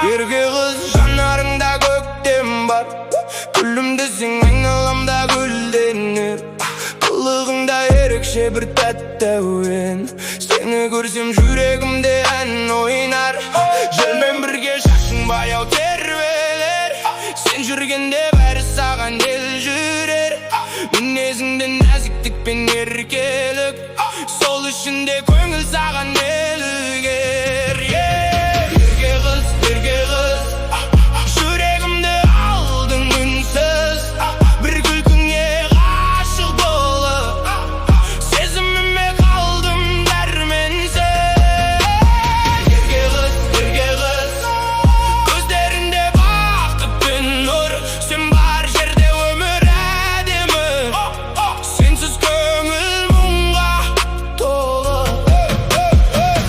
Ерке қыз жанарыңда көктем бар, күлімдесең айналамда гүлденер. Қылығыңда ерекше бір тәтті әуен, сені көрсем жүрегімде ән ойнар. Желмен бірге шашың баяу тербелер, сен жүргенде бәрі саған ел жүрер. Мінезіңде нәзіктік пен еркелік, сол үшінде көңіл саған елігер. Ерке қыз, жүрегімді алдың үнсіз, бір күлкіңе ғашық болып, сезіміме қалдым дәрменсіз. Ерке қыз, көздерінде бақыт пен нұр, сен бар жерде өмір әдемі, сенсіз көңіл мұңға толы.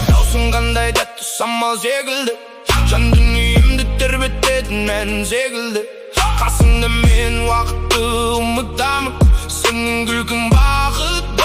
Даусың қандай тәтті самал секілді, жан дүниемді тербететін ән секілді. Қасыңда мен уақытты ұмытамын, сенің күлкің бақыт